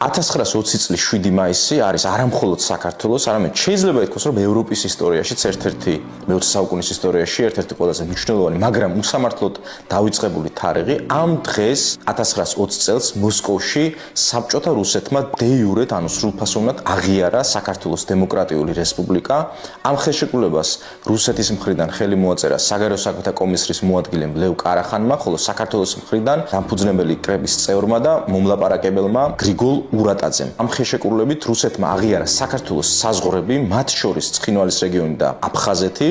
1920 წლის 7 მაისი არის არამხოლოდ საქართველოს, არამედ შეიძლება ითქვას, რომ ევროპის ისტორიაშიც ერთ-ერთი მე-20 საუკუნის ისტორიაში ერთ-ერთი ყველაზე მნიშვნელოვანი, მაგრამ უსამართლოდ დავიწყებული თარიღი. ამ დღეს 1920 წელს მოსკოვში საბჭოთა რუსეთმა დე-იურეთ, ანუ სრულფასოვნად აღიარა საქართველოს დემოკრატიული რესპუბლიკა. ამ ხელშეკრულებას რუსეთის მხრიდან ხელი მოაწერა საგარეო საქმეთა კომისრის მოადგილემ ლევ კარახანმა, ხოლო საქართველოს მხრიდან დამფუძნებელი კრების წევრმა და მომლაპარაკებელმა გრიგოლ ურატაძემ. ამ ხელშეკრულებით რუსეთმა აღიარა საქართველოს საზღვრები, მათ შორის ცხინვალის რეგიონი და აფხაზეთი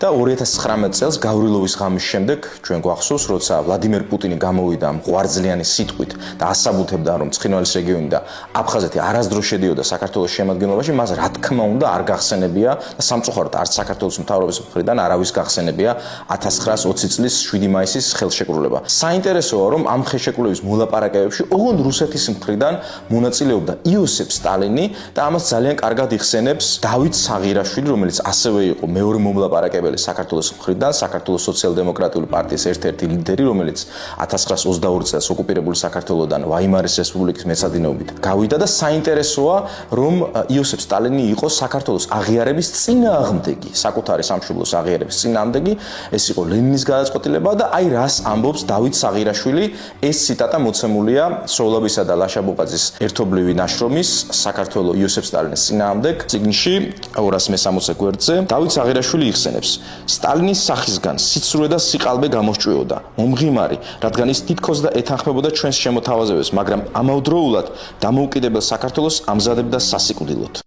და 2019 წელს გავრილოვის ღამის შემდეგ ჩვენ გვახსოვს, როცა ვლადიმერ პუტინი გამოვიდა მღვარძლიანი სიტყვით და ასაბუთებდა, რომ ცხინვალის რეგიონი და აფხაზეთი არასდროს შედიოდა საქართველოს შემადგენლობაში, მას რა თქმა უნდა არ გახსენებია და სამწუხაროდ არც საქართველოს მთავრობის მხრიდან არავის გახსენებია 1920 წლის 7 მაისის ხელშეკრულება. საინტერესოა, რომ ამ ხელშეკრულების მოლაპარაკებებში ოღონდ რუსეთის მხრიდან მონაწილეობდა იოსებ სტალინი და ამას ძალიან კარგად იხსენებს დავით საღირაშვილი, რომელიც ასევე იყო მეორე მომლაპარაკებელი საქართველოს მხრიდან, საქართველოს სოციალ-დემოკრატიული პარტიის ერთ-ერთი ლიდერი, რომელიც 1922 წელს ოკუპირებული საქართველოსდან ვაიმარის რესპუბლიკის მეცადინეობით გავიდა და საინტერესოა, რომ იოსებ სტალინი იყო საქართველოს აღიარების წინააღმდეგი, საკუთარი სამშობლოს აღიარების წინააღმდეგი, ეს იყო ლენინის გადაწყვეტილება და აი რას ამბობს დავით საღირაშვილი, ეს ციტატა მოცემულია სოვლაბისა და ლაშა-ბუყაძის ერთობლივი ნაშრომის საქართველოს იოსებ სტალინის წინააღმდეგ წიგნში 260 გვერდზე. დავით საღირაშვილი იხსენებს: სტალინის სახისგან სიცრუე და სიყალბე გამოსჭვიოდა, მომღიმარი, რადგან ის თითქოს და ეთანხმებოდა ჩვენს შემოთავაზებებს, მაგრამ ამავდროულად დამოუკიდებელ საქართველოს ამზადებდა სასიკვდილოდ.